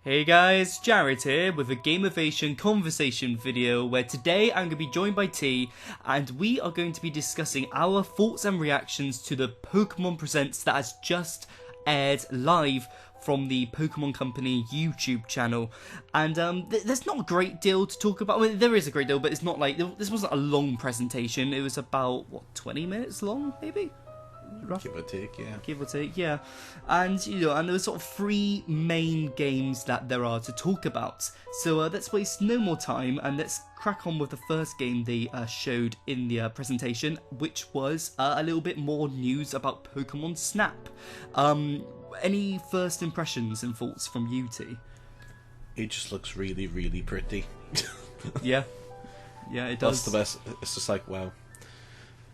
Hey guys, Jared here with a Gameovation conversation video where today I'm going to be joined by T and we are going to be discussing our thoughts and reactions to the Pokemon Presents that has just aired live from the Pokemon Company YouTube channel. And there's not a great deal to talk about. I mean, there is a great deal, but it's not like, this wasn't a long presentation. It was about, what, 20 minutes long, maybe? Give or take, yeah. Give or take, yeah. And, and there were sort of three main games that there are to talk about. So let's waste no more time and let's crack on with the first game they showed in the presentation, which was a little bit more news about Pokemon Snap. Any first impressions and thoughts from you, T? It just looks really, really pretty. Yeah. Yeah, it does. That's the best. It's just like, wow.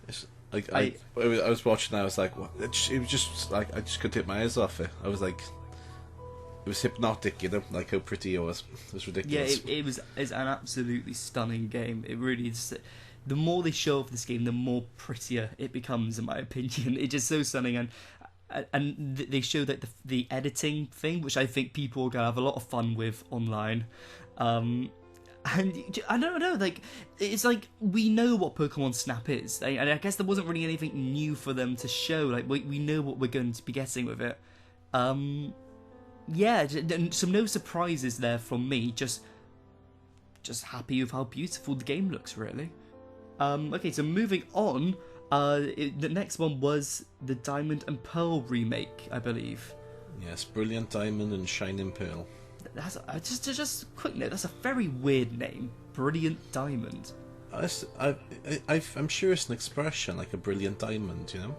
It's like I was watching, I was like, what? It was just like, I just couldn't take my eyes off it. I was like, it was hypnotic, like how pretty it was. It was ridiculous. Yeah, it's an absolutely stunning game. It really is. The more they show off this game, the more prettier it becomes, in my opinion. It's just so stunning, and they show that the editing thing, which I think people are gonna have a lot of fun with online. And I don't know, like, it's like, we know what Pokemon Snap is, and I guess there wasn't really anything new for them to show, like, we know what we're going to be getting with it. Yeah, so no surprises there from me, just happy with how beautiful the game looks, really. Okay, so moving on, the next one was the Diamond and Pearl remake, I believe. Yes, Brilliant Diamond and Shining Pearl. That's just a quick note. That's a very weird name, Brilliant Diamond. I'm sure it's an expression, like a brilliant diamond, you know.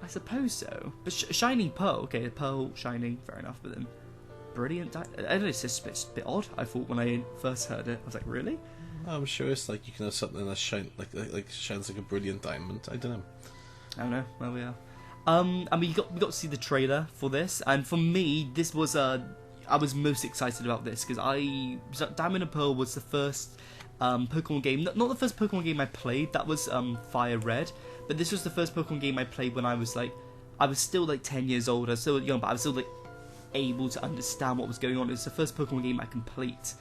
I suppose so, but Shining Pearl, okay, Pearl shining, fair enough. But then Brilliant Diamond, I don't know, it's just a bit odd. I thought when I first heard it, I was like, really? I'm sure it's like you can have something that shines like a brilliant diamond. I don't know. I don't know. Well, yeah. I mean, we got to see the trailer for this, and for me, this was I was most excited about this because Diamond and Pearl was the first Pokemon game, not the first Pokemon game I played. That was Fire Red, but this was the first Pokemon game I played when I was still like 10 years old. I was still young, but I was still like able to understand what was going on. It was the first Pokemon game I complete.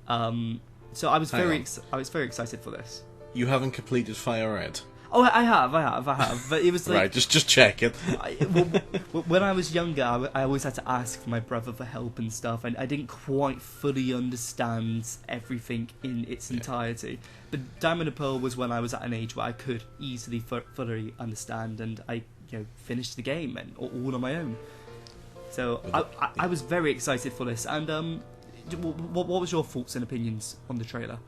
So I was very excited for this. You haven't completed Fire Red? Oh, I have, but it was like... Right, just check it. When I was younger, I always had to ask my brother for help and stuff, and I didn't quite fully understand everything in its entirety. But Diamond and Pearl was when I was at an age where I could easily fully understand, and I finished the game and all on my own. So I was very excited for this, and what was your thoughts and opinions on the trailer?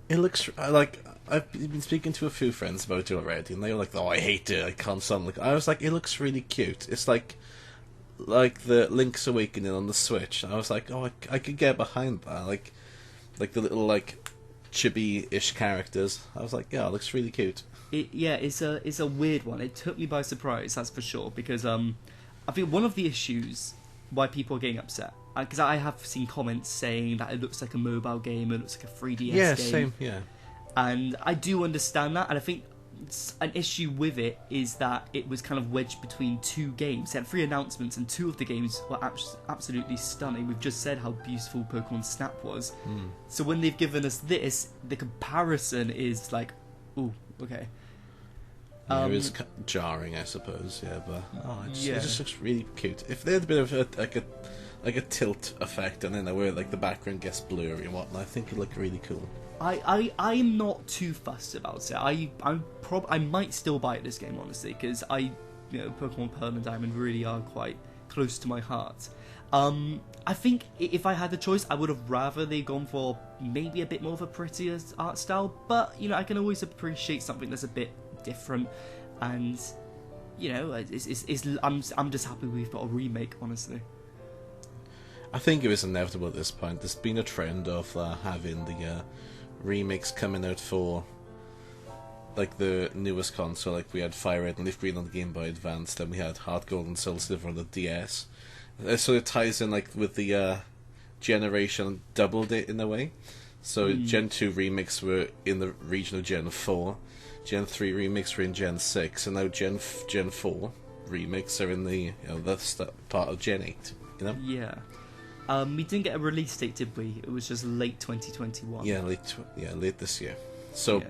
It looks like, I've been speaking to a few friends about it already, and they were like, "Oh, I hate it. I can't stand it." I was like, "It looks really cute." It's like the Link's Awakening on the Switch. I was like, "Oh, I could get behind that." Like the little chibi-ish characters. I was like, "Yeah, it looks really cute." It's a weird one. It took me by surprise, that's for sure. Because I think one of the issues why people are getting upset, because I have seen comments saying that it looks like a mobile game, it looks like a 3DS game. Yeah, same, yeah. And I do understand that, and I think an issue with it is that it was kind of wedged between two games. They had 3 announcements, and 2 of the games were absolutely stunning. We've just said how beautiful Pokemon Snap was. So when they've given us this, the comparison is like, ooh, okay. It is jarring, I suppose, yeah, but it just looks really cute. If they had a bit of a tilt effect, and then where the background gets blurry and whatnot, I think it'd look really cool. I'm not too fussed about it. I might still buy this game, honestly, because Pokemon Pearl and Diamond really are quite close to my heart. I think if I had the choice, I would have rather they'd gone for maybe a bit more of a prettier art style, but I can always appreciate something that's a bit different, and I'm just happy we've got a remake, honestly. I think it was inevitable at this point. There's been a trend of having the remakes coming out for the newest console. Like we had Fire Red and Leaf Green on the Game Boy Advance, then we had Heart Gold and Soul Silver on the DS. So it ties in with the generation doubled it in a way. So Gen 2 remakes were in the region of Gen 4, Gen 3 remakes were in Gen 6, and now Gen 4 remakes are in the part of Gen 8. you know? Yeah. We didn't get a release date, did we? It was just late 2021. Yeah, late this year. So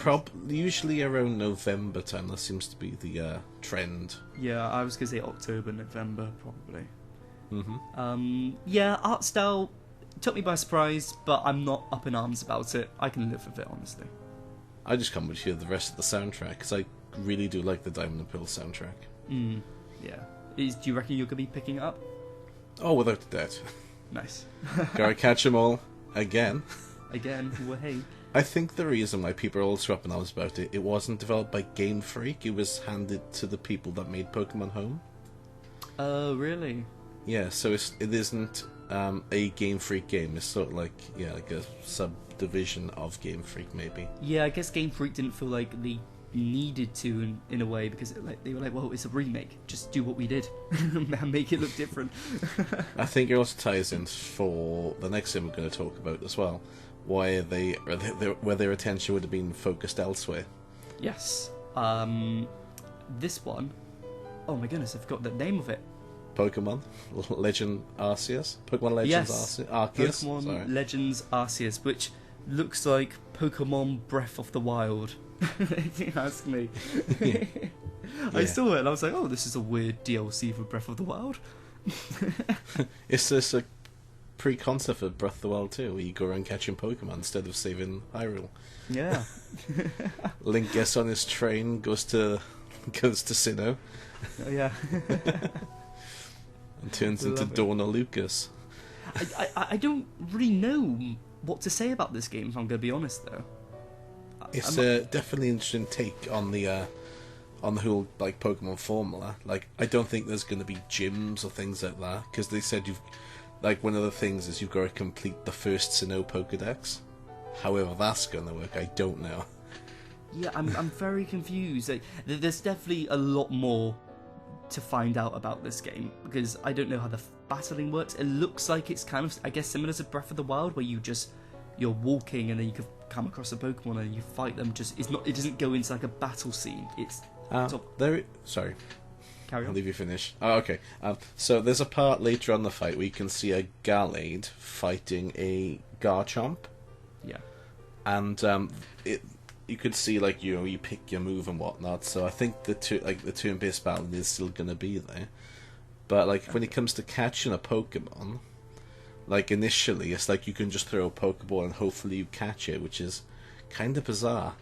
usually around November time, that seems to be the trend. Yeah, I was going to say October, November, probably. Mm-hmm. Yeah, art style took me by surprise, but I'm not up in arms about it. I can live with it, honestly. I just can't wait to hear the rest of the soundtrack, because I really do like the Diamond and Pearl soundtrack. Yeah. Do you reckon you're going to be picking it up? Oh, without a doubt. Nice. Gotta catch 'em all again. Again, well, hey. I think the reason why people are all so up in arms about it, it wasn't developed by Game Freak, it was handed to the people that made Pokemon Home. Oh, really? Yeah, so it isn't a Game Freak game, it's sort of like a subdivision of Game Freak, maybe. Yeah, I guess Game Freak didn't feel like they needed to in a way, because they were like, well, it's a remake, just do what we did and make it look different. I think it also ties in for the next thing we're going to talk about as well, where their attention would have been focused elsewhere. Yes. This one, oh my goodness, I forgot the name of it. Pokemon Legend Arceus? Pokemon Legends Arceus? Pokemon Sorry. Legends Arceus, which looks like Pokemon Breath of the Wild. If you ask me. Yeah. I saw it and I was like, oh, this is a weird DLC for Breath of the Wild. Is this a pre-concept for Breath of the Wild 2, where you go around catching Pokemon instead of saving Hyrule? Yeah. Link gets on his train, goes to Sinnoh, Yeah. and turns into Donna Lucas. I don't really know what to say about this game, if I'm going to be honest, though. It's definitely an interesting take on the whole like Pokemon formula. Like, I don't think there's going to be gyms or things like that, because they said one of the things is you've got to complete the first Sinnoh Pokedex. However that's going to work, I don't know. Yeah, I'm very confused. Like, there's definitely a lot more to find out about this game, because I don't know how the battling works. It looks like it's kind of, I guess, similar to Breath of the Wild, where you're walking and then you can come across a Pokemon and you fight them. It doesn't go into like a battle scene. It's sorry. Carry on. I'll leave you finish. Oh, okay. So there's a part later on the fight where you can see a Gallade fighting a Garchomp. Yeah. And you could see you pick your move and whatnot. So I think the turn-based battle is still gonna be there. But when it comes to catching a Pokemon, initially it's you can just throw a Pokeball and hopefully you catch it, which is kind of bizarre.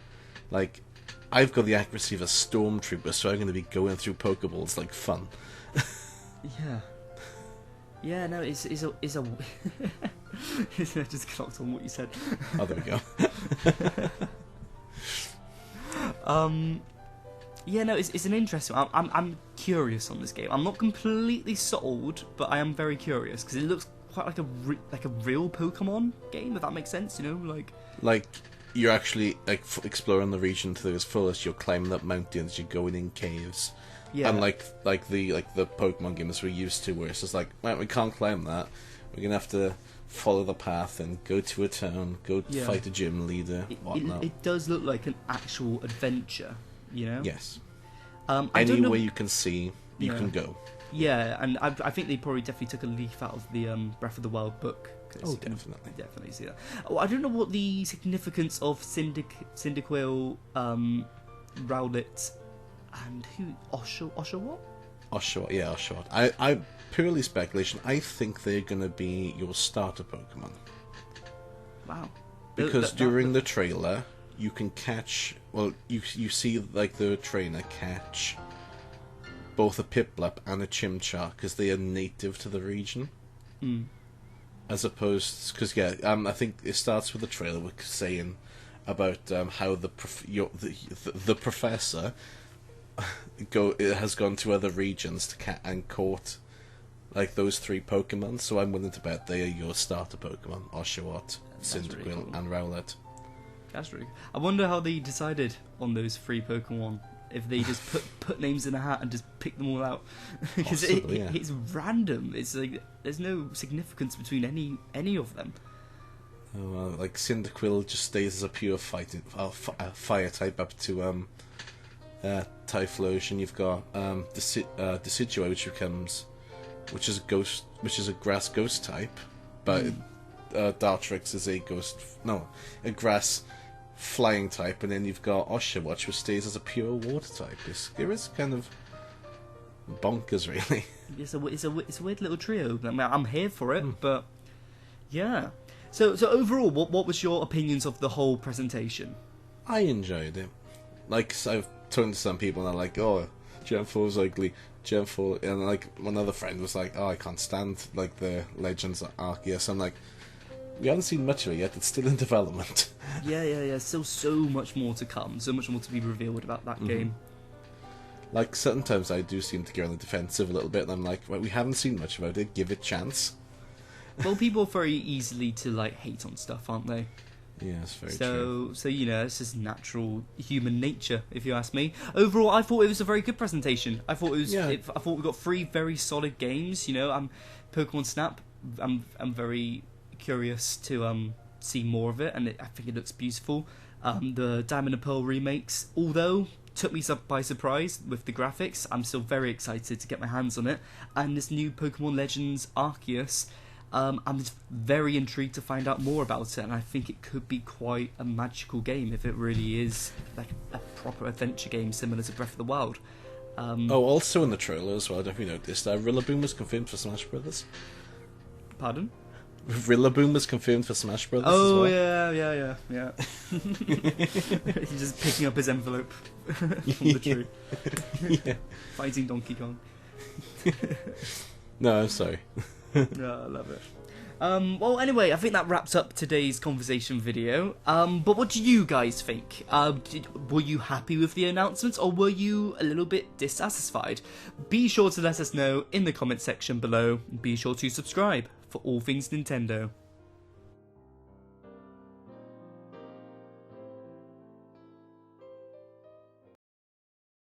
I've got the accuracy of a Stormtrooper, so I'm going to be going through Pokeballs like fun. Yeah. Yeah, no, it's a I just clocked on what you said. Oh, there we go. Yeah, no, it's an interesting. I'm curious on this game. I'm not completely sold, but I am very curious because it looks quite like a real Pokemon game, if that makes sense. You know, you're actually exploring the region to its fullest. You're climbing up mountains. You're going in caves. Yeah. Unlike the Pokemon games we're used to, where it's just right, we can't climb that. We're gonna have to follow the path and go to a town, fight a gym leader, whatnot. It does look like an actual adventure, you know. Yes. Anywhere you can see, you can go. Yeah, and I think they probably definitely took a leaf out of the Breath of the Wild book. Oh, definitely. Definitely see that. Oh, I don't know what the significance of Cyndaquil, Rowlet, and Oshawott? Oshawott. I purely speculation. I think they're going to be your starter Pokemon. Wow. Because during the trailer, you can catch. Well, you see the trainer catch both a Piplup and a Chimchar because they are native to the region. Mm. As opposed, because I think it starts with the trailer with saying about how the professor has gone to other regions and caught those three Pokemon. So I'm willing to bet they are your starter Pokemon: Oshawott, Cyndaquil, really cool. And Rowlet. That's really cool. I wonder how they decided on those three Pokemon. If they just put names in a hat and just pick them all out, because it's random. It's there's no significance between any of them. Oh, Cyndaquil just stays as a pure fire type up to Typhlosion. You've got Decidueye, which becomes which is a grass ghost type, but Dartrix is a grass flying type, and then you've got Oshawott, which stays as a pure water type. It is kind of bonkers, really. It's a weird little trio. I mean, I'm here for it, but yeah. So overall, what was your opinions of the whole presentation? I enjoyed it. Like, I've talked to some people and they're like, "Oh, Gen 4's ugly." Gen 4, and like one other friend was like, "Oh, I can't stand like the Legends of Arceus." I'm like, we haven't seen much of it yet. It's still in development. Yeah. Still so much more to come. So much more to be revealed about that game. Like, sometimes I do seem to get on the defensive a little bit, and I'm like, well, we haven't seen much about it. Give it a chance. Well, people are very easily to like hate on stuff, aren't they? Yeah, it's very true. So it's just natural human nature, if you ask me. Overall, I thought it was a very good presentation. I thought I thought we got 3 very solid games. Pokemon Snap. I'm very curious to see more of it, and I think it looks beautiful. The Diamond and Pearl remakes, although took me by surprise with the graphics, I'm still very excited to get my hands on it. And this new Pokemon Legends Arceus. I'm just very intrigued to find out more about it, and I think it could be quite a magical game if it really is like a proper adventure game similar to Breath of the Wild. Also in the trailer as well, I don't know if you noticed, Rillaboom was confirmed for Smash Brothers. Pardon? Rillaboom was confirmed for Smash Brothers as well. Yeah. He's just picking up his envelope from the tree. Yeah. Fighting Donkey Kong. No, I'm sorry. I love it. Well, anyway, I think that wraps up today's conversation video. But what do you guys think? Were you happy with the announcements, or were you a little bit dissatisfied? Be sure to let us know in the comment section below. Be sure to subscribe for all things Nintendo.